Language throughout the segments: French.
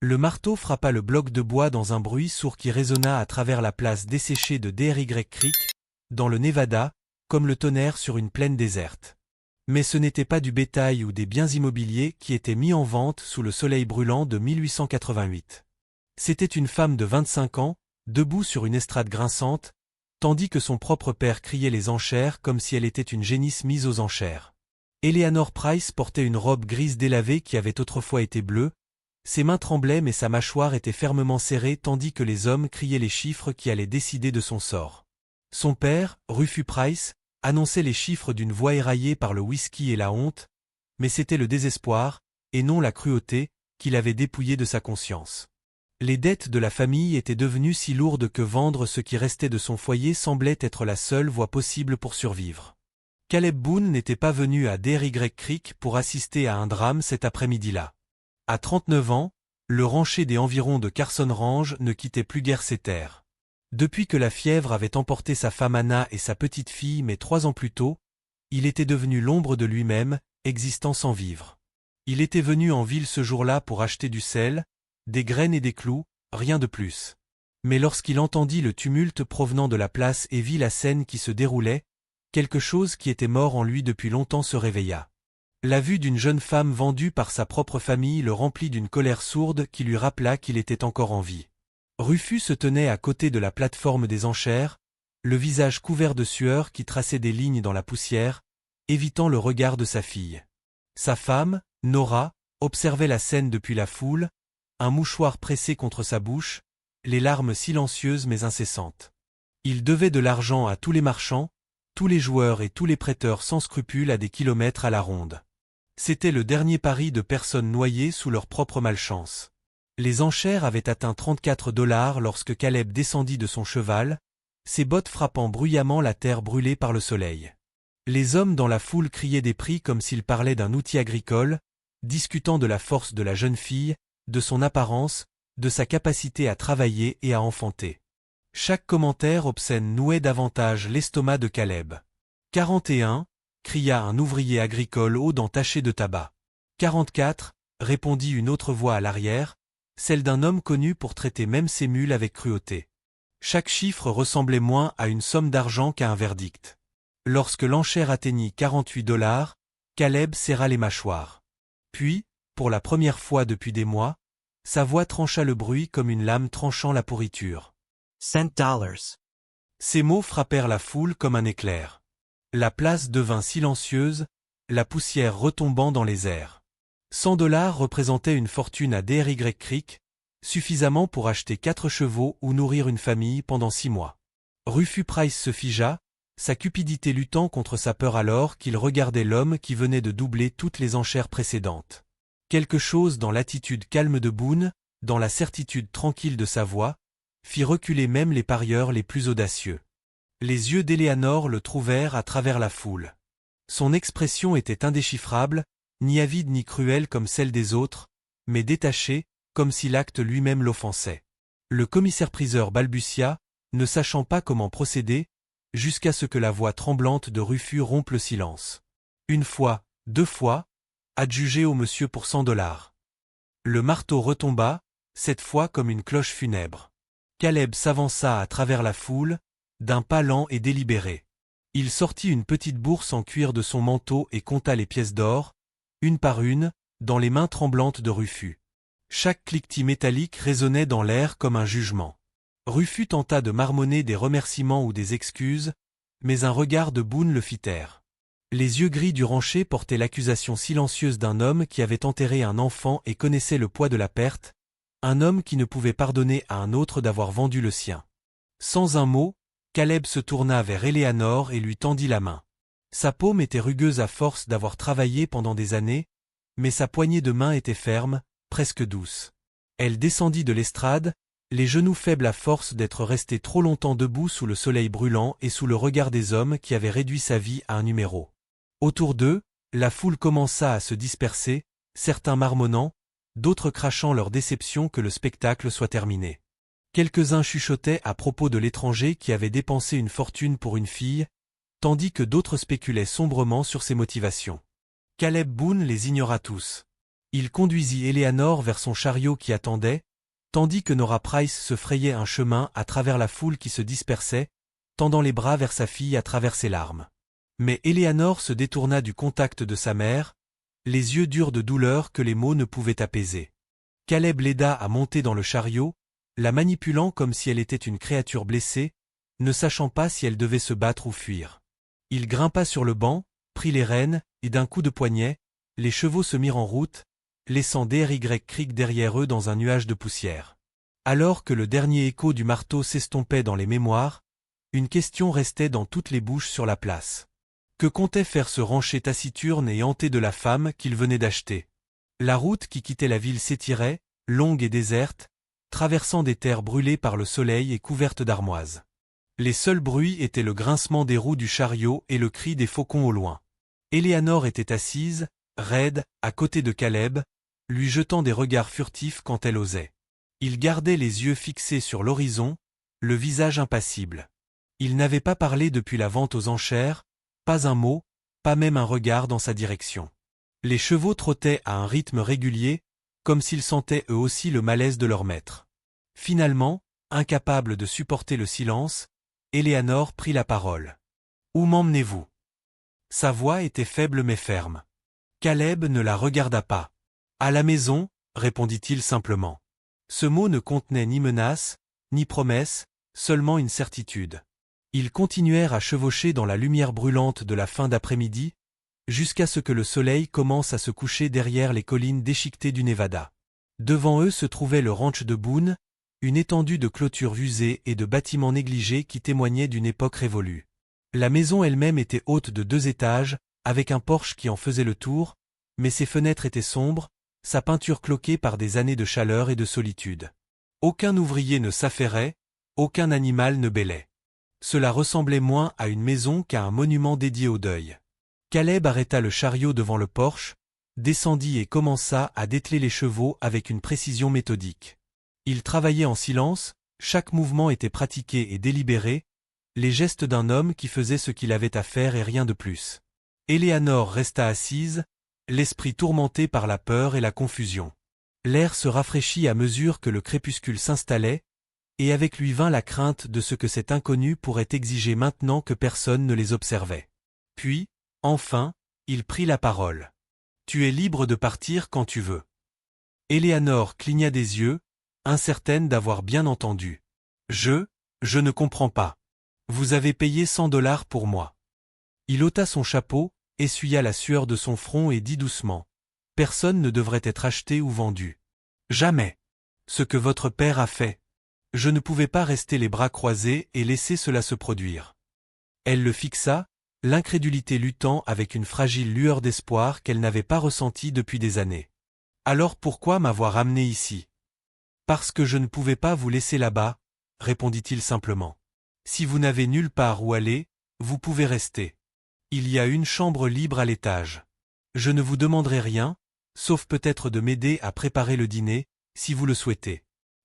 Le marteau frappa le bloc de bois dans un bruit sourd qui résonna à travers la place desséchée de Dry Creek, dans le Nevada, comme le tonnerre sur une plaine déserte. Mais ce n'était pas du bétail ou des biens immobiliers qui étaient mis en vente sous le soleil brûlant de 1888. C'était une femme de 25 ans, debout sur une estrade grinçante, tandis que son propre père criait les enchères comme si elle était une génisse mise aux enchères. Eleanor Price portait une robe grise délavée qui avait autrefois été bleue, ses mains tremblaient mais sa mâchoire était fermement serrée tandis que les hommes criaient les chiffres qui allaient décider de son sort. Son père, Rufus Price, annonçait les chiffres d'une voix éraillée par le whisky et la honte, mais c'était le désespoir, et non la cruauté, qui l'avait dépouillé de sa conscience. Les dettes de la famille étaient devenues si lourdes que vendre ce qui restait de son foyer semblait être la seule voie possible pour survivre. Caleb Boone n'était pas venu à Dry Creek pour assister à un drame cet après-midi-là. À 39 ans, le rancher des environs de Carson Range ne quittait plus guère ses terres. Depuis que la fièvre avait emporté sa femme Anna et sa petite fille mais 3 ans plus tôt, il était devenu l'ombre de lui-même, existant sans vivre. Il était venu en ville ce jour-là pour acheter du sel, des graines et des clous, rien de plus. Mais lorsqu'il entendit le tumulte provenant de la place et vit la scène qui se déroulait, quelque chose qui était mort en lui depuis longtemps se réveilla. La vue d'une jeune femme vendue par sa propre famille le remplit d'une colère sourde qui lui rappela qu'il était encore en vie. Rufus se tenait à côté de la plateforme des enchères, le visage couvert de sueur qui traçait des lignes dans la poussière, évitant le regard de sa fille. Sa femme, Nora, observait la scène depuis la foule, un mouchoir pressé contre sa bouche, les larmes silencieuses mais incessantes. Il devait de l'argent à tous les marchands, tous les joueurs et tous les prêteurs sans scrupules à des kilomètres à la ronde. C'était le dernier pari de personnes noyées sous leur propre malchance. Les enchères avaient atteint $34 lorsque Caleb descendit de son cheval, ses bottes frappant bruyamment la terre brûlée par le soleil. Les hommes dans la foule criaient des prix comme s'ils parlaient d'un outil agricole, discutant de la force de la jeune fille, de son apparence, de sa capacité à travailler et à enfanter. Chaque commentaire obscène nouait davantage l'estomac de Caleb. 41, cria un ouvrier agricole aux dents tachées de tabac. 44, répondit une autre voix à l'arrière, celle d'un homme connu pour traiter même ses mules avec cruauté. Chaque chiffre ressemblait moins à une somme d'argent qu'à un verdict. Lorsque l'enchère atteignit $48, Caleb serra les mâchoires. Puis, pour la première fois depuis des mois, sa voix trancha le bruit comme une lame tranchant la pourriture. $100. Ces mots frappèrent la foule comme un éclair. La place devint silencieuse, la poussière retombant dans les airs. $100 représentait une fortune à Dry Creek, suffisamment pour acheter 4 chevaux ou nourrir une famille pendant 6 mois. Rufus Price se figea, sa cupidité luttant contre sa peur alors qu'il regardait l'homme qui venait de doubler toutes les enchères précédentes. Quelque chose dans l'attitude calme de Boone, dans la certitude tranquille de sa voix, fit reculer même les parieurs les plus audacieux. Les yeux d'Eleanor le trouvèrent à travers la foule. Son expression était indéchiffrable, ni avide ni cruelle comme celle des autres, mais détachée, comme si l'acte lui-même l'offensait. Le commissaire-priseur balbutia, ne sachant pas comment procéder, jusqu'à ce que la voix tremblante de Rufus rompe le silence. 1 fois, 2 fois, adjugé au monsieur pour $100. Le marteau retomba, cette fois comme une cloche funèbre. Caleb s'avança à travers la foule, d'un pas lent et délibéré. Il sortit une petite bourse en cuir de son manteau et compta les pièces d'or, une par une, dans les mains tremblantes de Rufus. Chaque cliquetis métallique résonnait dans l'air comme un jugement. Rufus tenta de marmonner des remerciements ou des excuses, mais un regard de Boone le fit taire. Les yeux gris du rancher portaient l'accusation silencieuse d'un homme qui avait enterré un enfant et connaissait le poids de la perte, un homme qui ne pouvait pardonner à un autre d'avoir vendu le sien. Sans un mot, Caleb se tourna vers Eleanor et lui tendit la main. Sa paume était rugueuse à force d'avoir travaillé pendant des années, mais sa poignée de main était ferme, presque douce. Elle descendit de l'estrade, les genoux faibles à force d'être restés trop longtemps debout sous le soleil brûlant et sous le regard des hommes qui avaient réduit sa vie à un numéro. Autour d'eux, la foule commença à se disperser, certains marmonnant, d'autres crachant leur déception que le spectacle soit terminé. Quelques-uns chuchotaient à propos de l'étranger qui avait dépensé une fortune pour une fille, tandis que d'autres spéculaient sombrement sur ses motivations. Caleb Boone les ignora tous. Il conduisit Eleanor vers son chariot qui attendait, tandis que Nora Price se frayait un chemin à travers la foule qui se dispersait, tendant les bras vers sa fille à travers ses larmes. Mais Eleanor se détourna du contact de sa mère, les yeux durs de douleur que les mots ne pouvaient apaiser. Caleb l'aida à monter dans le chariot, la manipulant comme si elle était une créature blessée, ne sachant pas si elle devait se battre ou fuir. Il grimpa sur le banc, prit les rênes, et d'un coup de poignet, les chevaux se mirent en route, laissant D.R.Y. Creek derrière eux dans un nuage de poussière. Alors que le dernier écho du marteau s'estompait dans les mémoires, une question restait dans toutes les bouches sur la place. Que comptait faire ce rancher taciturne et hanté de la femme qu'il venait d'acheter? La route qui quittait la ville s'étirait, longue et déserte, traversant des terres brûlées par le soleil et couvertes d'armoises. Les seuls bruits étaient le grincement des roues du chariot et le cri des faucons au loin. Eleanor était assise, raide, à côté de Caleb, lui jetant des regards furtifs quand elle osait. Il gardait les yeux fixés sur l'horizon, le visage impassible. Il n'avait pas parlé depuis la vente aux enchères, pas un mot, pas même un regard dans sa direction. Les chevaux trottaient à un rythme régulier, comme s'ils sentaient eux aussi le malaise de leur maître. Finalement, incapable de supporter le silence, Eleanor prit la parole. « Où m'emmenez-vous » Sa voix était faible mais ferme. Caleb ne la regarda pas. « À la maison » répondit-il simplement. Ce mot ne contenait ni menace, ni promesse, seulement une certitude. Ils continuèrent à chevaucher dans la lumière brûlante de la fin d'après-midi, jusqu'à ce que le soleil commence à se coucher derrière les collines déchiquetées du Nevada. Devant eux se trouvait le ranch de Boone, une étendue de clôtures usées et de bâtiments négligés qui témoignaient d'une époque révolue. La maison elle-même était haute de 2 étages, avec un porche qui en faisait le tour, mais ses fenêtres étaient sombres, sa peinture cloquée par des années de chaleur et de solitude. Aucun ouvrier ne s'affairait, aucun animal ne bêlait. Cela ressemblait moins à une maison qu'à un monument dédié au deuil. Caleb arrêta le chariot devant le porche, descendit et commença à dételer les chevaux avec une précision méthodique. Il travaillait en silence, chaque mouvement était pratiqué et délibéré, les gestes d'un homme qui faisait ce qu'il avait à faire et rien de plus. Eleanor resta assise, l'esprit tourmenté par la peur et la confusion. L'air se rafraîchit à mesure que le crépuscule s'installait, et avec lui vint la crainte de ce que cet inconnu pourrait exiger maintenant que personne ne les observait. Puis, enfin, il prit la parole. « Tu es libre de partir quand tu veux. » Eleanor cligna des yeux, incertaine d'avoir bien entendu. « Je ne comprends pas. Vous avez payé $100 pour moi. » Il ôta son chapeau, essuya la sueur de son front et dit doucement. « Personne ne devrait être acheté ou vendu. Jamais. Ce que votre père a fait. Je ne pouvais pas rester les bras croisés et laisser cela se produire. » Elle le fixa, l'incrédulité luttant avec une fragile lueur d'espoir qu'elle n'avait pas ressentie depuis des années. « Alors pourquoi m'avoir amené ici ? » « Parce que je ne pouvais pas vous laisser là-bas, » répondit-il simplement. « Si vous n'avez nulle part où aller, vous pouvez rester. Il y a une chambre libre à l'étage. Je ne vous demanderai rien, sauf peut-être de m'aider à préparer le dîner, si vous le souhaitez. »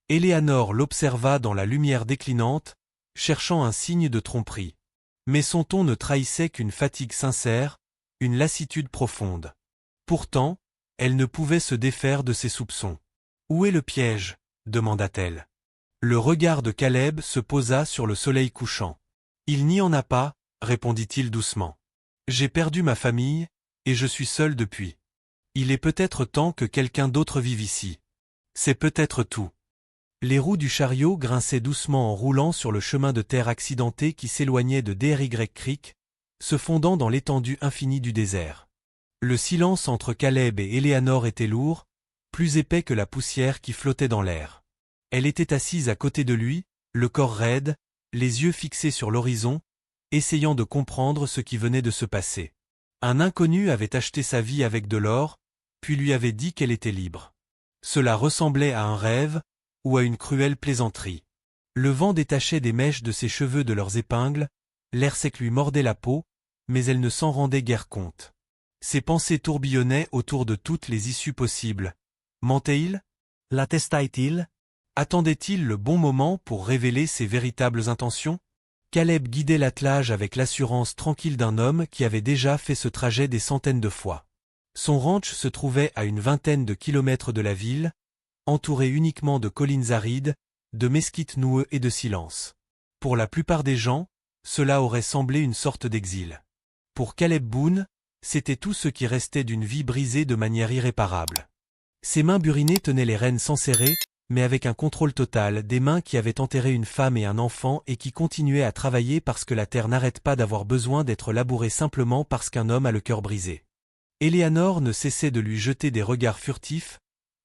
Eleanor l'observa dans la lumière déclinante, cherchant un signe de tromperie. Mais son ton ne trahissait qu'une fatigue sincère, une lassitude profonde. Pourtant, elle ne pouvait se défaire de ses soupçons. « Où est le piège ?» demanda-t-elle. Le regard de Caleb se posa sur le soleil couchant. « Il n'y en a pas, » répondit-il doucement. « J'ai perdu ma famille, et je suis seul depuis. Il est peut-être temps que quelqu'un d'autre vive ici. C'est peut-être tout. » Les roues du chariot grinçaient doucement en roulant sur le chemin de terre accidenté qui s'éloignait de D.R.Y. Creek, se fondant dans l'étendue infinie du désert. Le silence entre Caleb et Eleanor était lourd, plus épais que la poussière qui flottait dans l'air. Elle était assise à côté de lui, le corps raide, les yeux fixés sur l'horizon, essayant de comprendre ce qui venait de se passer. Un inconnu avait acheté sa vie avec de l'or, puis lui avait dit qu'elle était libre. Cela ressemblait à un rêve, ou à une cruelle plaisanterie. Le vent détachait des mèches de ses cheveux de leurs épingles, l'air sec lui mordait la peau, mais elle ne s'en rendait guère compte. Ses pensées tourbillonnaient autour de toutes les issues possibles. Mentait-il ? L'attestait-il ? Attendait-il le bon moment pour révéler ses véritables intentions ? Caleb guidait l'attelage avec l'assurance tranquille d'un homme qui avait déjà fait ce trajet des centaines de fois. Son ranch se trouvait à une vingtaine de kilomètres de la ville, entouré uniquement de collines arides, de mesquites noueux et de silence. Pour la plupart des gens, cela aurait semblé une sorte d'exil. Pour Caleb Boone, c'était tout ce qui restait d'une vie brisée de manière irréparable. Ses mains burinées tenaient les rênes sans serrer, mais avec un contrôle total, des mains qui avaient enterré une femme et un enfant et qui continuaient à travailler parce que la terre n'arrête pas d'avoir besoin d'être labourée simplement parce qu'un homme a le cœur brisé. Eleanor ne cessait de lui jeter des regards furtifs,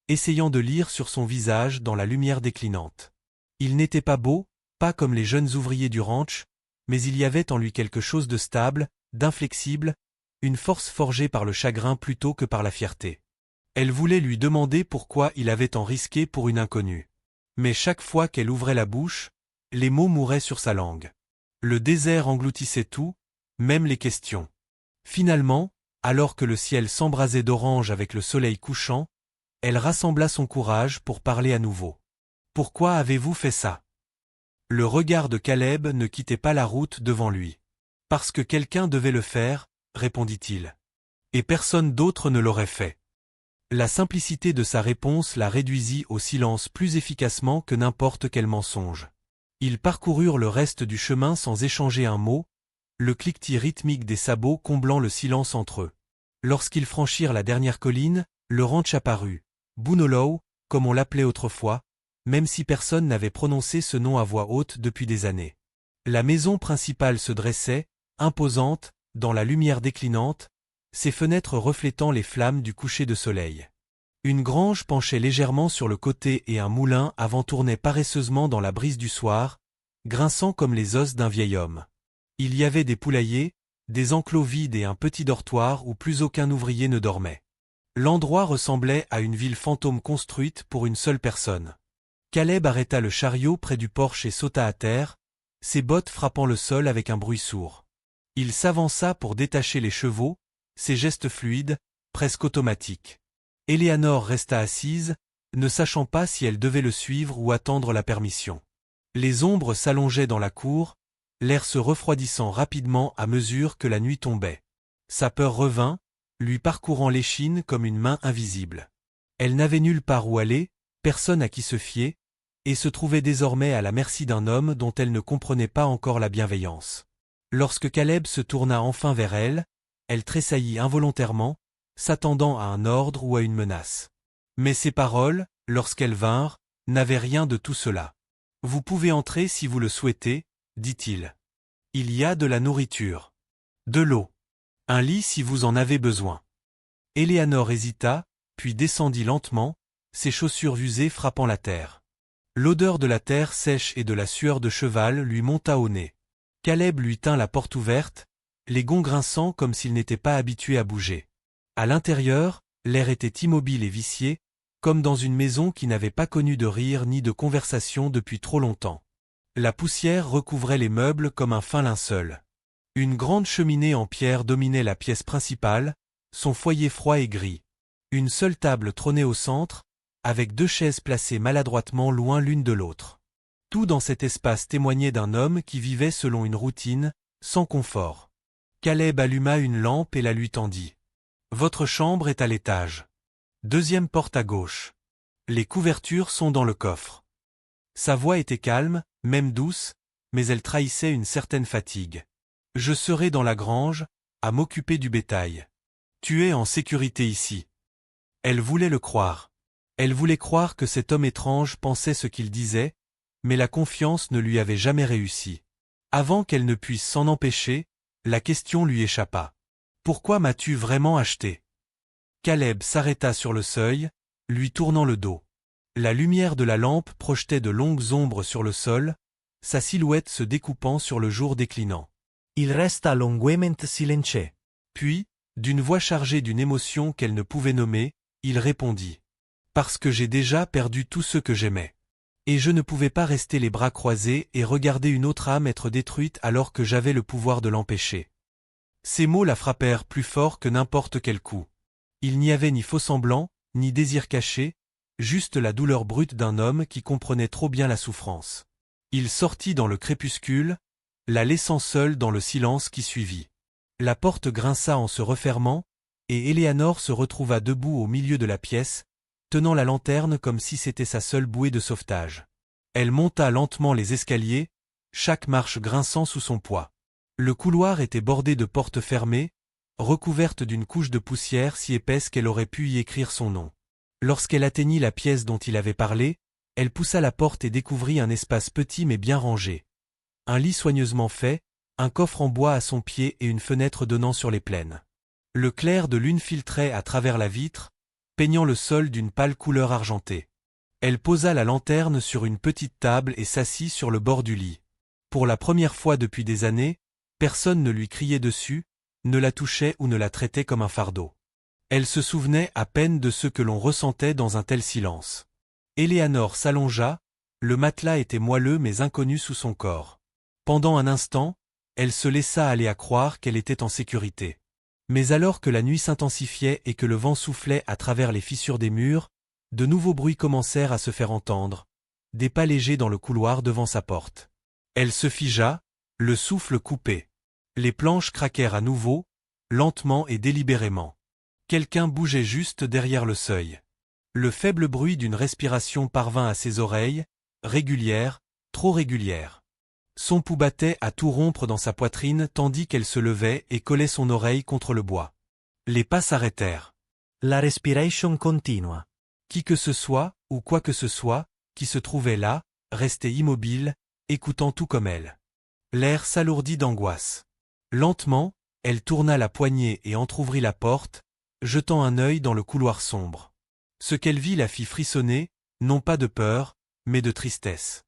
essayant de lire sur son visage dans la lumière déclinante. Il n'était pas beau, pas comme les jeunes ouvriers du ranch, mais il y avait en lui quelque chose de stable, d'inflexible, une force forgée par le chagrin plutôt que par la fierté. Elle voulait lui demander pourquoi il avait tant risqué pour une inconnue. Mais chaque fois qu'elle ouvrait la bouche, les mots mouraient sur sa langue. Le désert engloutissait tout, même les questions. Finalement, alors que le ciel s'embrasait d'orange avec le soleil couchant, elle rassembla son courage pour parler à nouveau. « Pourquoi avez-vous fait ça ?» Le regard de Caleb ne quittait pas la route devant lui. « Parce que quelqu'un devait le faire, » répondit-il. « Et personne d'autre ne l'aurait fait. » La simplicité de sa réponse la réduisit au silence plus efficacement que n'importe quel mensonge. Ils parcoururent le reste du chemin sans échanger un mot, le cliquetis rythmique des sabots comblant le silence entre eux. Lorsqu'ils franchirent la dernière colline, le ranch apparut. Boone Hollow, comme on l'appelait autrefois, même si personne n'avait prononcé ce nom à voix haute depuis des années. La maison principale se dressait, imposante, dans la lumière déclinante, ses fenêtres reflétant les flammes du coucher de soleil. Une grange penchait légèrement sur le côté et un moulin à vent tournait paresseusement dans la brise du soir, grinçant comme les os d'un vieil homme. Il y avait des poulaillers, des enclos vides et un petit dortoir où plus aucun ouvrier ne dormait. L'endroit ressemblait à une ville fantôme construite pour une seule personne. Caleb arrêta le chariot près du porche et sauta à terre, ses bottes frappant le sol avec un bruit sourd. Il s'avança pour détacher les chevaux, ses gestes fluides, presque automatiques. Eleanor resta assise, ne sachant pas si elle devait le suivre ou attendre la permission. Les ombres s'allongeaient dans la cour, l'air se refroidissant rapidement à mesure que la nuit tombait. Sa peur revint, lui parcourant l'échine comme une main invisible. Elle n'avait nulle part où aller, personne à qui se fier, et se trouvait désormais à la merci d'un homme dont elle ne comprenait pas encore la bienveillance. Lorsque Caleb se tourna enfin vers elle, elle tressaillit involontairement, s'attendant à un ordre ou à une menace. Mais ses paroles, lorsqu'elles vinrent, n'avaient rien de tout cela. « Vous pouvez entrer si vous le souhaitez, » dit-il. « Il y a de la nourriture. De l'eau. Un lit si vous en avez besoin. » Eleanor hésita, puis descendit lentement, ses chaussures usées frappant la terre. L'odeur de la terre sèche et de la sueur de cheval lui monta au nez. Caleb lui tint la porte ouverte, les gonds grinçant comme s'il n'était pas habitué à bouger. À l'intérieur, l'air était immobile et vicié, comme dans une maison qui n'avait pas connu de rire ni de conversation depuis trop longtemps. La poussière recouvrait les meubles comme un fin linceul. Une grande cheminée en pierre dominait la pièce principale, son foyer froid et gris. Une seule table trônait au centre, avec deux chaises placées maladroitement loin l'une de l'autre. Tout dans cet espace témoignait d'un homme qui vivait selon une routine, sans confort. Caleb alluma une lampe et la lui tendit. « Votre chambre est à l'étage. Deuxième porte à gauche. Les couvertures sont dans le coffre. » Sa voix était calme, même douce, mais elle trahissait une certaine fatigue. « Je serai dans la grange, à m'occuper du bétail. Tu es en sécurité ici. » Elle voulait le croire. Elle voulait croire que cet homme étrange pensait ce qu'il disait, mais la confiance ne lui avait jamais réussi. Avant qu'elle ne puisse s'en empêcher, la question lui échappa. « Pourquoi m'as-tu vraiment acheté ?» Caleb s'arrêta sur le seuil, lui tournant le dos. La lumière de la lampe projetait de longues ombres sur le sol, sa silhouette se découpant sur le jour déclinant. Il resta longuement silencieux. Puis, d'une voix chargée d'une émotion qu'elle ne pouvait nommer, il répondit. « Parce que j'ai déjà perdu tous ceux que j'aimais. Et je ne pouvais pas rester les bras croisés et regarder une autre âme être détruite alors que j'avais le pouvoir de l'empêcher. » Ces mots la frappèrent plus fort que n'importe quel coup. Il n'y avait ni faux-semblant, ni désir caché, juste la douleur brute d'un homme qui comprenait trop bien la souffrance. Il sortit dans le crépuscule, la laissant seule dans le silence qui suivit. La porte grinça en se refermant, et Éléanore se retrouva debout au milieu de la pièce, tenant la lanterne comme si c'était sa seule bouée de sauvetage. Elle monta lentement les escaliers, chaque marche grinçant sous son poids. Le couloir était bordé de portes fermées, recouvertes d'une couche de poussière si épaisse qu'elle aurait pu y écrire son nom. Lorsqu'elle atteignit la pièce dont il avait parlé, elle poussa la porte et découvrit un espace petit mais bien rangé. Un lit soigneusement fait, un coffre en bois à son pied et une fenêtre donnant sur les plaines. Le clair de lune filtrait à travers la vitre, peignant le sol d'une pâle couleur argentée. Elle posa la lanterne sur une petite table et s'assit sur le bord du lit. Pour la première fois depuis des années, personne ne lui criait dessus, ne la touchait ou ne la traitait comme un fardeau. Elle se souvenait à peine de ce que l'on ressentait dans un tel silence. Éléanore s'allongea, le matelas était moelleux mais inconnu sous son corps. Pendant un instant, elle se laissa aller à croire qu'elle était en sécurité. Mais alors que la nuit s'intensifiait et que le vent soufflait à travers les fissures des murs, de nouveaux bruits commencèrent à se faire entendre, des pas légers dans le couloir devant sa porte. Elle se figea, le souffle coupé. Les planches craquèrent à nouveau, lentement et délibérément. Quelqu'un bougeait juste derrière le seuil. Le faible bruit d'une respiration parvint à ses oreilles, régulière, trop régulière. Son pouls battait à tout rompre dans sa poitrine tandis qu'elle se levait et collait son oreille contre le bois. Les pas s'arrêtèrent. La respiration continua. Qui que ce soit, ou quoi que ce soit, qui se trouvait là, restait immobile, écoutant tout comme elle. L'air s'alourdit d'angoisse. Lentement, elle tourna la poignée et entr'ouvrit la porte, jetant un œil dans le couloir sombre. Ce qu'elle vit la fit frissonner, non pas de peur, mais de tristesse.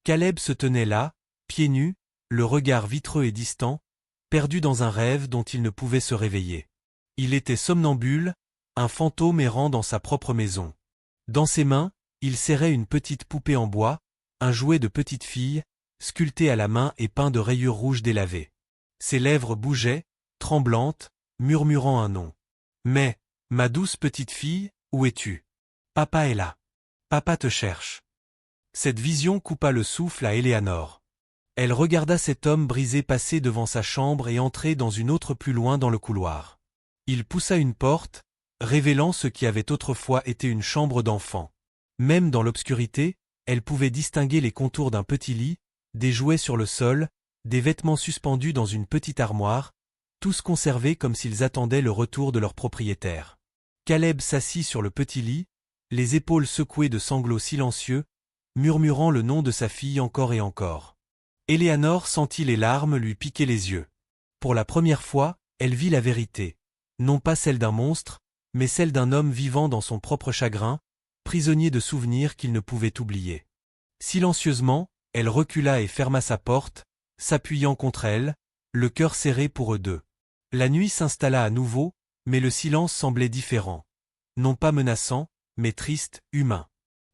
Caleb se tenait là, pieds nus, le regard vitreux et distant, perdu dans un rêve dont il ne pouvait se réveiller. Il était somnambule, un fantôme errant dans sa propre maison. Dans ses mains, il serrait une petite poupée en bois, un jouet de petite fille, sculpté à la main et peint de rayures rouges délavées. Ses lèvres bougeaient, tremblantes, murmurant un nom. Mais, ma douce petite fille, où es-tu? Papa est là. Papa te cherche. Cette vision coupa le souffle à Éléanore. Elle regarda cet homme brisé passer devant sa chambre et entrer dans une autre plus loin dans le couloir. Il poussa une porte, révélant ce qui avait autrefois été une chambre d'enfant. Même dans l'obscurité, elle pouvait distinguer les contours d'un petit lit, des jouets sur le sol, des vêtements suspendus dans une petite armoire, tous conservés comme s'ils attendaient le retour de leur propriétaire. Caleb s'assit sur le petit lit, les épaules secouées de sanglots silencieux, murmurant le nom de sa fille encore et encore. Éléanore sentit les larmes lui piquer les yeux. Pour la première fois, elle vit la vérité, non pas celle d'un monstre, mais celle d'un homme vivant dans son propre chagrin, prisonnier de souvenirs qu'il ne pouvait oublier. Silencieusement, elle recula et ferma sa porte, s'appuyant contre elle, le cœur serré pour eux deux. La nuit s'installa à nouveau, mais le silence semblait différent. Non pas menaçant, mais triste, humain.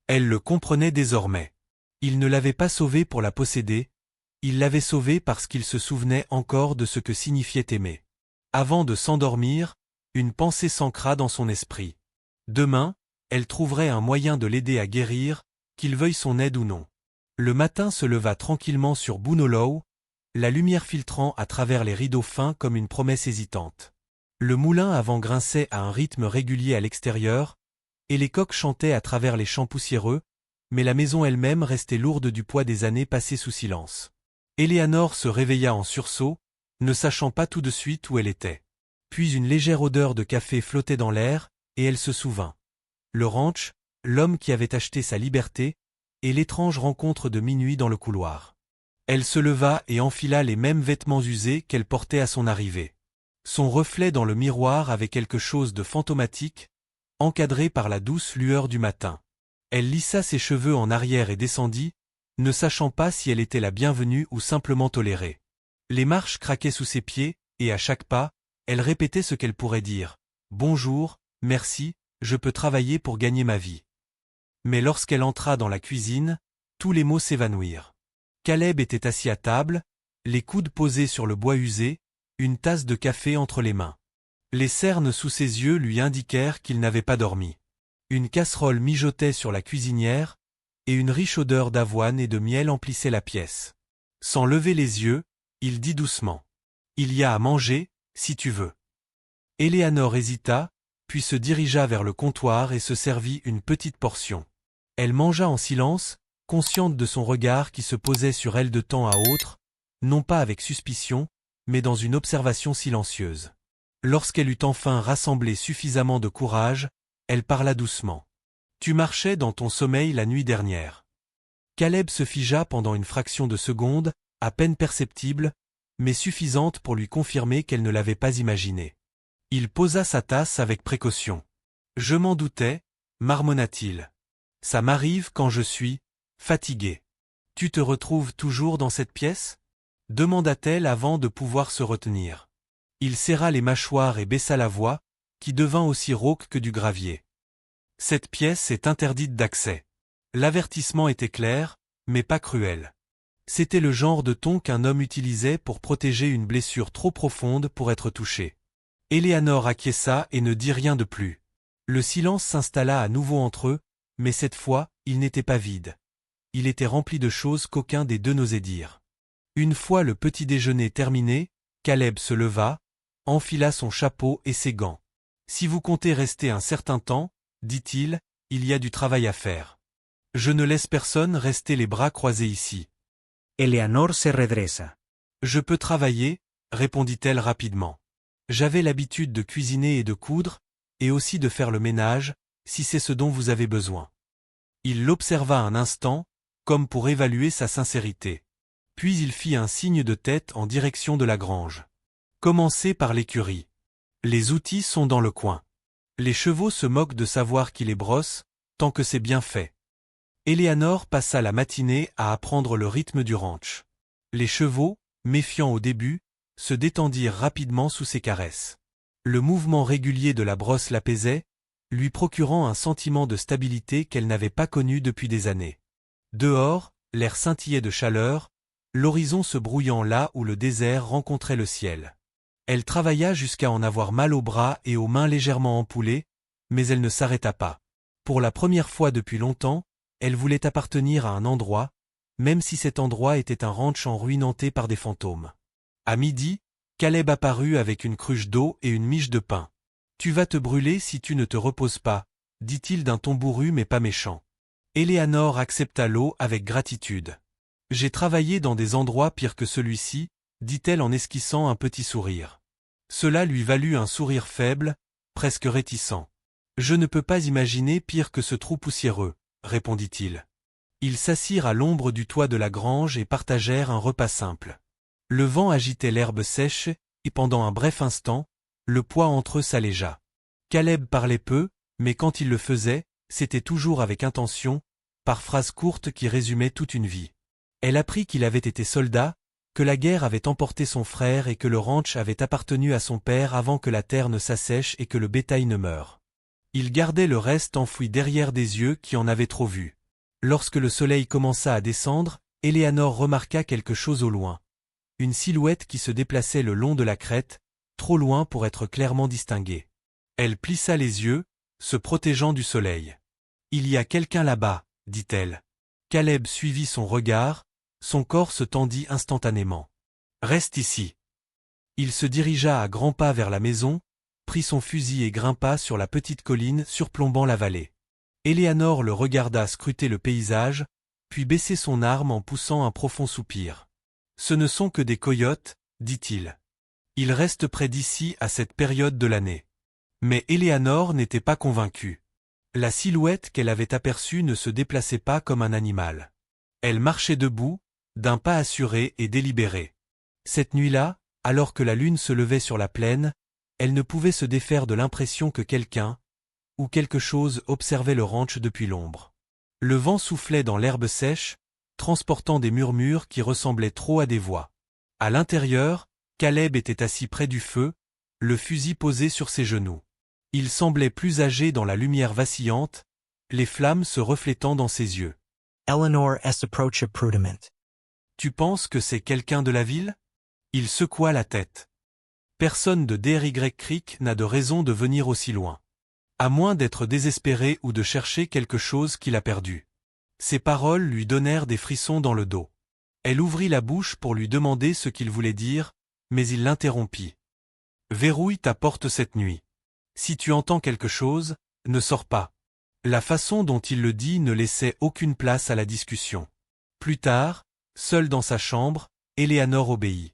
Elle le comprenait désormais. Il ne l'avait pas sauvée pour la posséder, il l'avait sauvée parce qu'il se souvenait encore de ce que signifiait aimer. Avant de s'endormir, une pensée s'ancra dans son esprit. Demain, elle trouverait un moyen de l'aider à guérir, qu'il veuille son aide ou non. Le matin se leva tranquillement sur Bunalow, la lumière filtrant à travers les rideaux fins comme une promesse hésitante. Le moulin à vent grinçait à un rythme régulier à l'extérieur, et les coqs chantaient à travers les champs poussiéreux, mais la maison elle-même restait lourde du poids des années passées sous silence. Éléanore se réveilla en sursaut, ne sachant pas tout de suite où elle était. Puis une légère odeur de café flottait dans l'air, et elle se souvint. Le ranch, l'homme qui avait acheté sa liberté, et l'étrange rencontre de minuit dans le couloir. Elle se leva et enfila les mêmes vêtements usés qu'elle portait à son arrivée. Son reflet dans le miroir avait quelque chose de fantomatique, encadré par la douce lueur du matin. Elle lissa ses cheveux en arrière et descendit, ne sachant pas si elle était la bienvenue ou simplement tolérée. Les marches craquaient sous ses pieds, et à chaque pas, elle répétait ce qu'elle pourrait dire. « Bonjour, merci, je peux travailler pour gagner ma vie. » Mais lorsqu'elle entra dans la cuisine, tous les mots s'évanouirent. Caleb était assis à table, les coudes posés sur le bois usé, une tasse de café entre les mains. Les cernes sous ses yeux lui indiquèrent qu'il n'avait pas dormi. Une casserole mijotait sur la cuisinière, et une riche odeur d'avoine et de miel emplissait la pièce. Sans lever les yeux, il dit doucement. « Il y a à manger, si tu veux. » Éléanore hésita, puis se dirigea vers le comptoir et se servit une petite portion. Elle mangea en silence, consciente de son regard qui se posait sur elle de temps à autre, non pas avec suspicion, mais dans une observation silencieuse. Lorsqu'elle eut enfin rassemblé suffisamment de courage, elle parla doucement. « Tu marchais dans ton sommeil la nuit dernière. » Caleb se figea pendant une fraction de seconde, à peine perceptible, mais suffisante pour lui confirmer qu'elle ne l'avait pas imaginé. Il posa sa tasse avec précaution. « Je m'en doutais, marmonna-t-il. Ça m'arrive quand je suis fatigué. Tu te retrouves toujours dans cette pièce ? Demanda-t-elle avant de pouvoir se retenir. Il serra les mâchoires et baissa la voix, qui devint aussi rauque que du gravier. Cette pièce est interdite d'accès. L'avertissement était clair, mais pas cruel. C'était le genre de ton qu'un homme utilisait pour protéger une blessure trop profonde pour être touchée. Éléanore acquiesça et ne dit rien de plus. Le silence s'installa à nouveau entre eux, mais cette fois, il n'était pas vide. Il était rempli de choses qu'aucun des deux n'osait dire. Une fois le petit déjeuner terminé, Caleb se leva, enfila son chapeau et ses gants. « Si vous comptez rester un certain temps, dit-il, il y a du travail à faire. Je ne laisse personne rester les bras croisés ici. » Eleanor se redressa. « Je peux travailler, répondit-elle rapidement. J'avais l'habitude de cuisiner et de coudre, et aussi de faire le ménage, si c'est ce dont vous avez besoin. » Il l'observa un instant, comme pour évaluer sa sincérité. Puis il fit un signe de tête en direction de la grange. « Commencez par l'écurie. Les outils sont dans le coin. Les chevaux se moquent de savoir qui les brosse, tant que c'est bien fait. » Éléanore passa la matinée à apprendre le rythme du ranch. Les chevaux, méfiants au début, se détendirent rapidement sous ses caresses. Le mouvement régulier de la brosse l'apaisait, lui procurant un sentiment de stabilité qu'elle n'avait pas connu depuis des années. Dehors, l'air scintillait de chaleur, l'horizon se brouillant là où le désert rencontrait le ciel. Elle travailla jusqu'à en avoir mal aux bras et aux mains légèrement ampoulées, mais elle ne s'arrêta pas. Pour la première fois depuis longtemps, elle voulait appartenir à un endroit, même si cet endroit était un ranch en ruine hanté par des fantômes. À midi, Caleb apparut avec une cruche d'eau et une miche de pain. « Tu vas te brûler si tu ne te reposes pas, » dit-il d'un ton bourru mais pas méchant. Éléanore accepta l'eau avec gratitude. « J'ai travaillé dans des endroits pires que celui-ci, » dit-elle en esquissant un petit sourire. Cela lui valut un sourire faible, presque réticent. « Je ne peux pas imaginer pire que ce trou poussiéreux, » répondit-il. Ils s'assirent à l'ombre du toit de la grange et partagèrent un repas simple. Le vent agitait l'herbe sèche, et pendant un bref instant, le poids entre eux s'allégea. Caleb parlait peu, mais quand il le faisait, c'était toujours avec intention, par phrases courtes qui résumaient toute une vie. Elle apprit qu'il avait été soldat, que la guerre avait emporté son frère et que le ranch avait appartenu à son père avant que la terre ne s'assèche et que le bétail ne meure. Il gardait le reste enfoui derrière des yeux qui en avaient trop vu. Lorsque le soleil commença à descendre, Éléanore remarqua quelque chose au loin. Une silhouette qui se déplaçait le long de la crête, trop loin pour être clairement distinguée. Elle plissa les yeux, se protégeant du soleil. « Il y a quelqu'un là-bas, » dit-elle. Caleb suivit son regard, son corps se tendit instantanément. « Reste ici. » Il se dirigea à grands pas vers la maison, prit son fusil et grimpa sur la petite colline surplombant la vallée. Éléanore le regarda scruter le paysage, puis baisser son arme en poussant un profond soupir. « Ce ne sont que des coyotes, » dit-il. « Ils restent près d'ici à cette période de l'année. » Mais Éléanore n'était pas convaincue. La silhouette qu'elle avait aperçue ne se déplaçait pas comme un animal. Elle marchait debout, d'un pas assuré et délibéré. Cette nuit-là, alors que la lune se levait sur la plaine, elle ne pouvait se défaire de l'impression que quelqu'un, ou quelque chose observait le ranch depuis l'ombre. Le vent soufflait dans l'herbe sèche, transportant des murmures qui ressemblaient trop à des voix. À l'intérieur, Caleb était assis près du feu, le fusil posé sur ses genoux. Il semblait plus âgé dans la lumière vacillante, les flammes se reflétant dans ses yeux. Eleanor approached prudiment. « Tu penses que c'est quelqu'un de la ville ?» Il secoua la tête. Personne de DRY Creek n'a de raison de venir aussi loin. À moins d'être désespéré ou de chercher quelque chose qu'il a perdu. Ces paroles lui donnèrent des frissons dans le dos. Elle ouvrit la bouche pour lui demander ce qu'il voulait dire, mais il l'interrompit. Verrouille ta porte cette nuit. Si tu entends quelque chose, ne sors pas. La façon dont il le dit ne laissait aucune place à la discussion. Plus tard, seule dans sa chambre, Éléanore obéit.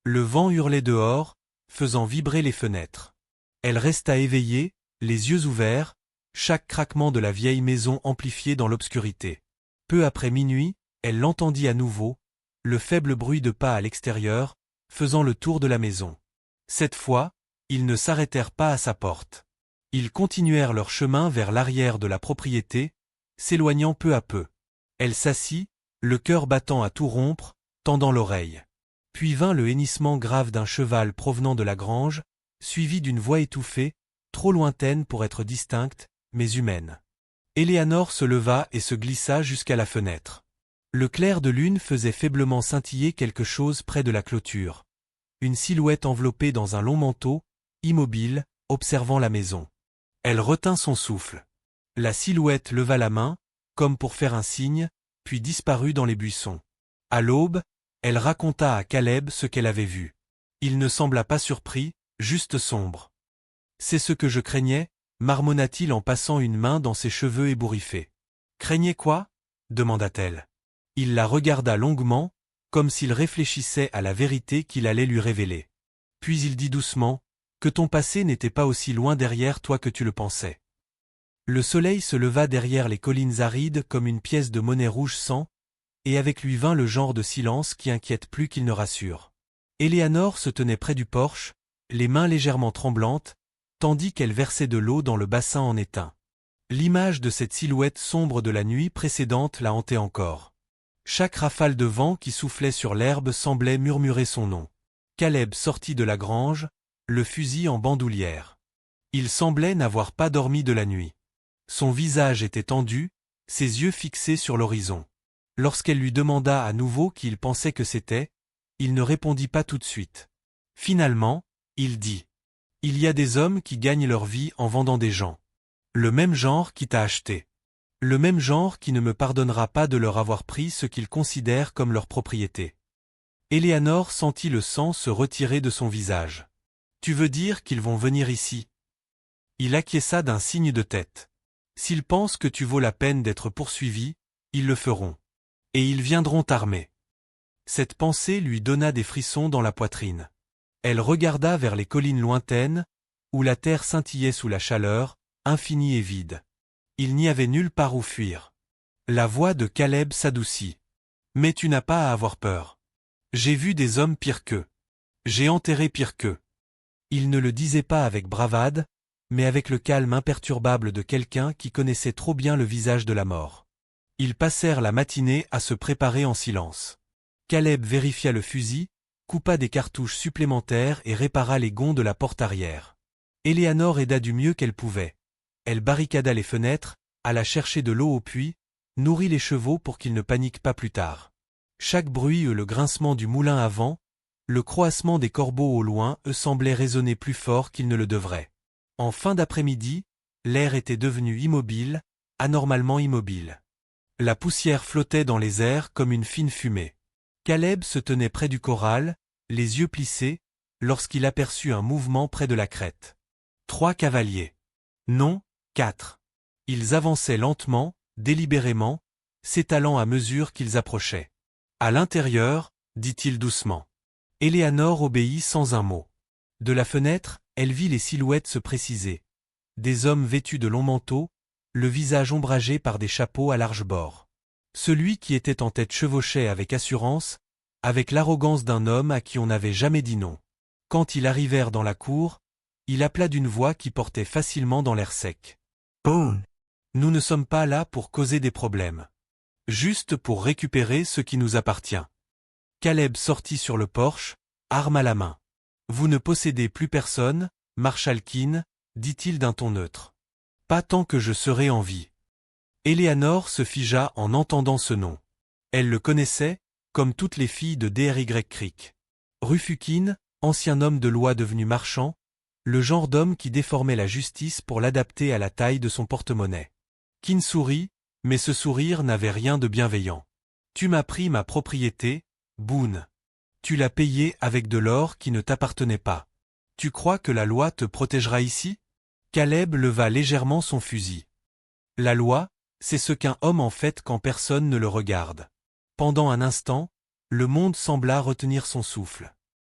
Le vent hurlait dehors, faisant vibrer les fenêtres. Elle resta éveillée, les yeux ouverts, chaque craquement de la vieille maison amplifié dans l'obscurité. Peu après minuit, elle l'entendit à nouveau, le faible bruit de pas à l'extérieur, faisant le tour de la maison. Cette fois, ils ne s'arrêtèrent pas à sa porte. Ils continuèrent leur chemin vers l'arrière de la propriété, s'éloignant peu à peu. Elle s'assit, le cœur battant à tout rompre, tendant l'oreille. Puis vint le hennissement grave d'un cheval provenant de la grange, suivi d'une voix étouffée, trop lointaine pour être distincte, mais humaine. Éléanore se leva et se glissa jusqu'à la fenêtre. Le clair de lune faisait faiblement scintiller quelque chose près de la clôture. Une silhouette enveloppée dans un long manteau, immobile, observant la maison. Elle retint son souffle. La silhouette leva la main, comme pour faire un signe, puis disparut dans les buissons. À l'aube, elle raconta à Caleb ce qu'elle avait vu. Il ne sembla pas surpris, juste sombre. « C'est ce que je craignais » marmonna-t-il en passant une main dans ses cheveux ébouriffés. « Craignez quoi » demanda-t-elle. Il la regarda longuement, comme s'il réfléchissait à la vérité qu'il allait lui révéler. Puis il dit doucement, « Que ton passé n'était pas aussi loin derrière toi que tu le pensais. » Le soleil se leva derrière les collines arides comme une pièce de monnaie rouge sang, et avec lui vint le genre de silence qui inquiète plus qu'il ne rassure. Éléanore se tenait près du porche, les mains légèrement tremblantes, tandis qu'elle versait de l'eau dans le bassin en étain. L'image de cette silhouette sombre de la nuit précédente la hantait encore. Chaque rafale de vent qui soufflait sur l'herbe semblait murmurer son nom. Caleb sortit de la grange, le fusil en bandoulière. Il semblait n'avoir pas dormi de la nuit. Son visage était tendu, ses yeux fixés sur l'horizon. Lorsqu'elle lui demanda à nouveau qui il pensait que c'était, il ne répondit pas tout de suite. Finalement, il dit « Il y a des hommes qui gagnent leur vie en vendant des gens. Le même genre qui t'a acheté. Le même genre qui ne me pardonnera pas de leur avoir pris ce qu'ils considèrent comme leur propriété. » Éléanore sentit le sang se retirer de son visage. « Tu veux dire qu'ils vont venir ici ?» Il acquiesça d'un signe de tête. « S'ils pensent que tu vaux la peine d'être poursuivi, ils le feront. Et ils viendront t'armer. » Cette pensée lui donna des frissons dans la poitrine. Elle regarda vers les collines lointaines, où la terre scintillait sous la chaleur, infinie et vide. Il n'y avait nulle part où fuir. La voix de Caleb s'adoucit. « Mais tu n'as pas à avoir peur. J'ai vu des hommes pires qu'eux. J'ai enterré pire qu'eux. » Il ne le disait pas avec bravade, mais avec le calme imperturbable de quelqu'un qui connaissait trop bien le visage de la mort. Ils passèrent la matinée à se préparer en silence. Caleb vérifia le fusil, coupa des cartouches supplémentaires et répara les gonds de la porte arrière. Éléanore aida du mieux qu'elle pouvait. Elle barricada les fenêtres, alla chercher de l'eau au puits, nourrit les chevaux pour qu'ils ne paniquent pas plus tard. Chaque bruit le grincement du moulin à vent, le croassement des corbeaux au loin semblaient résonner plus fort qu'ils ne le devraient. En fin d'après-midi, l'air était devenu immobile, anormalement immobile. La poussière flottait dans les airs comme une fine fumée. Caleb se tenait près du corral, les yeux plissés, lorsqu'il aperçut un mouvement près de la crête. 3 cavaliers. Non, 4. Ils avançaient lentement, délibérément, s'étalant à mesure qu'ils approchaient. À l'intérieur, dit-il doucement. Éléanore obéit sans un mot. De la fenêtre, elle vit les silhouettes se préciser. Des hommes vêtus de longs manteaux, le visage ombragé par des chapeaux à large bord. Celui qui était en tête chevauchait avec assurance, avec l'arrogance d'un homme à qui on n'avait jamais dit non. Quand ils arrivèrent dans la cour, il appela d'une voix qui portait facilement dans l'air sec. « Boone ! Nous ne sommes pas là pour causer des problèmes. Juste pour récupérer ce qui nous appartient. » Caleb sortit sur le porche, arme à la main. « Vous ne possédez plus personne, Marshal Keane, dit-il d'un ton neutre. Pas tant que je serai en vie. » Éléanore se figea en entendant ce nom. Elle le connaissait, comme toutes les filles de D.R.Y. Creek. Rufus Keane, ancien homme de loi devenu marchand, le genre d'homme qui déformait la justice pour l'adapter à la taille de son porte-monnaie. Keane sourit, mais ce sourire n'avait rien de bienveillant. « Tu m'as pris ma propriété, Boone. Tu l'as payé avec de l'or qui ne t'appartenait pas. Tu crois que la loi te protégera ici? Caleb leva légèrement son fusil. La loi, c'est ce qu'un homme en fait quand personne ne le regarde. Pendant un instant, le monde sembla retenir son souffle.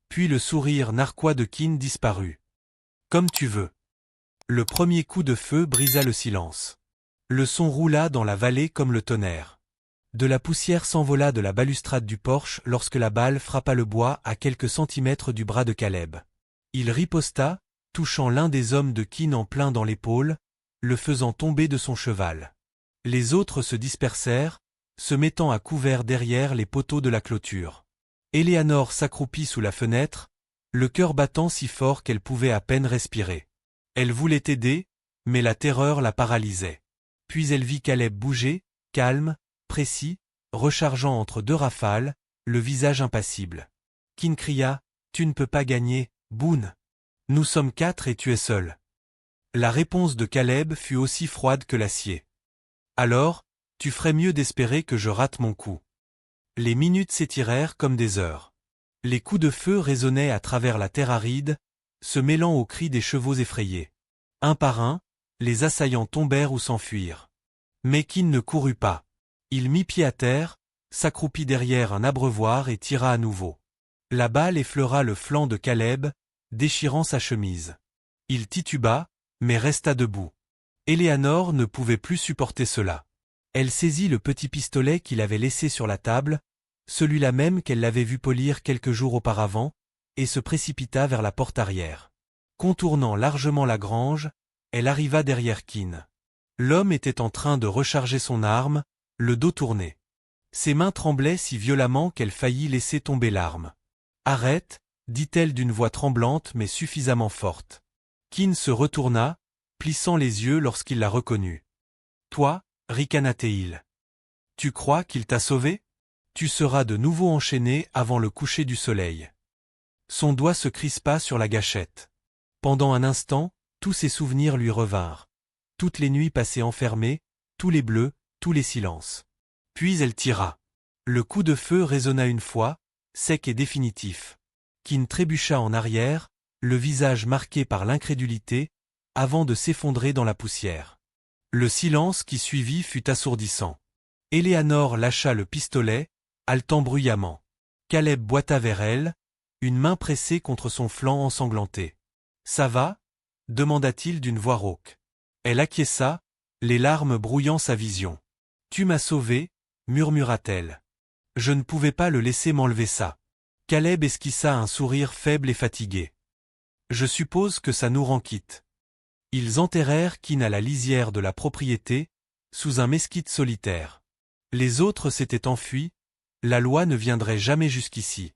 Puis le sourire narquois de Kin disparut. Comme tu veux. Le premier coup de feu brisa le silence. Le son roula dans la vallée comme le tonnerre. De la poussière s'envola de la balustrade du porche lorsque la balle frappa le bois à quelques centimètres du bras de Caleb. Il riposta, touchant l'un des hommes de Kin en plein dans l'épaule, le faisant tomber de son cheval. Les autres se dispersèrent, se mettant à couvert derrière les poteaux de la clôture. Eleanor s'accroupit sous la fenêtre, le cœur battant si fort qu'elle pouvait à peine respirer. Elle voulait aider, mais la terreur la paralysait. Puis elle vit Caleb bouger, calme, précis, rechargeant entre deux rafales, le visage impassible. Kin cria « Tu ne peux pas gagner, Boone. Nous sommes 4 et tu es seul. » La réponse de Caleb fut aussi froide que l'acier. « Alors, tu ferais mieux d'espérer que je rate mon coup. » Les minutes s'étirèrent comme des heures. Les coups de feu résonnaient à travers la terre aride, se mêlant aux cris des chevaux effrayés. Un par un, les assaillants tombèrent ou s'enfuirent. Mais Kin ne courut pas. Il mit pied à terre, s'accroupit derrière un abreuvoir et tira à nouveau. La balle effleura le flanc de Caleb, déchirant sa chemise. Il tituba, mais resta debout. Eleanor ne pouvait plus supporter cela. Elle saisit le petit pistolet qu'il avait laissé sur la table, celui-là même qu'elle l'avait vu polir quelques jours auparavant, et se précipita vers la porte arrière. Contournant largement la grange, elle arriva derrière Kin. L'homme était en train de recharger son arme, le dos tourné. Ses mains tremblaient si violemment qu'elle faillit laisser tomber l'arme. « Arrête » dit-elle d'une voix tremblante mais suffisamment forte. Kin se retourna, plissant les yeux lorsqu'il la reconnut. « Toi » ricana-t-il. « Tu crois qu'il t'a sauvé? Tu seras de nouveau enchaîné avant le coucher du soleil. » Son doigt se crispa sur la gâchette. Pendant un instant, tous ses souvenirs lui revinrent. Toutes les nuits passées enfermées, tous les bleus, tous les silences. Puis elle tira. Le coup de feu résonna une fois, sec et définitif. Kin trébucha en arrière, le visage marqué par l'incrédulité, avant de s'effondrer dans la poussière. Le silence qui suivit fut assourdissant. Eleanor lâcha le pistolet, haletant bruyamment. Caleb boita vers elle, une main pressée contre son flanc ensanglanté. « Ça va » demanda-t-il d'une voix rauque. Elle acquiesça, les larmes brouillant sa vision. « Tu m'as sauvé » murmura-t-elle. Je ne pouvais pas le laisser m'enlever ça. Caleb esquissa un sourire faible et fatigué. Je suppose que ça nous rend quitte. Ils enterrèrent Kin à la lisière de la propriété, sous un mesquite solitaire. Les autres s'étaient enfuis, la loi ne viendrait jamais jusqu'ici.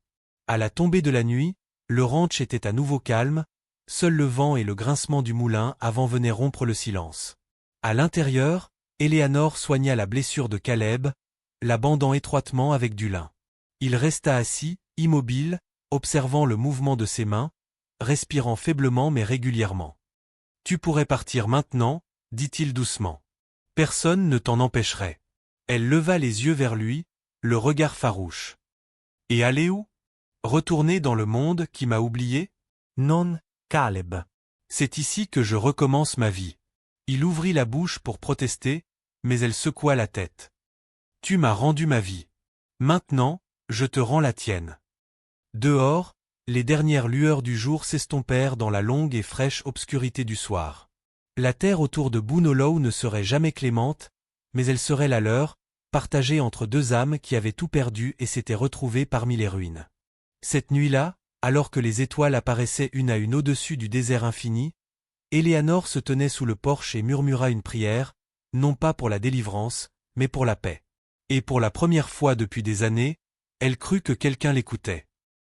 À la tombée de la nuit, le ranch était à nouveau calme, seul le vent et le grincement du moulin avant venaient rompre le silence. À l'intérieur, Eleanor soigna la blessure de Caleb, la bandant étroitement avec du lin. Il resta assis, immobile, observant le mouvement de ses mains, respirant faiblement mais régulièrement. « Tu pourrais partir maintenant » dit-il doucement. « Personne ne t'en empêcherait. » Elle leva les yeux vers lui, le regard farouche. « Et aller où? Retourner dans le monde qui m'a oublié? Non, Caleb. C'est ici que je recommence ma vie. » Il ouvrit la bouche pour protester, mais elle secoua la tête. « Tu m'as rendu ma vie. Maintenant, je te rends la tienne. » Dehors, les dernières lueurs du jour s'estompèrent dans la longue et fraîche obscurité du soir. La terre autour de Boone Hollow ne serait jamais clémente, mais elle serait la leur, partagée entre deux âmes qui avaient tout perdu et s'étaient retrouvées parmi les ruines. Cette nuit-là, alors que les étoiles apparaissaient une à une au-dessus du désert infini, Eleanor se tenait sous le porche et murmura une prière, non pas pour la délivrance, mais pour la paix. Et pour la première fois depuis des années, elle crut que quelqu'un l'écoutait.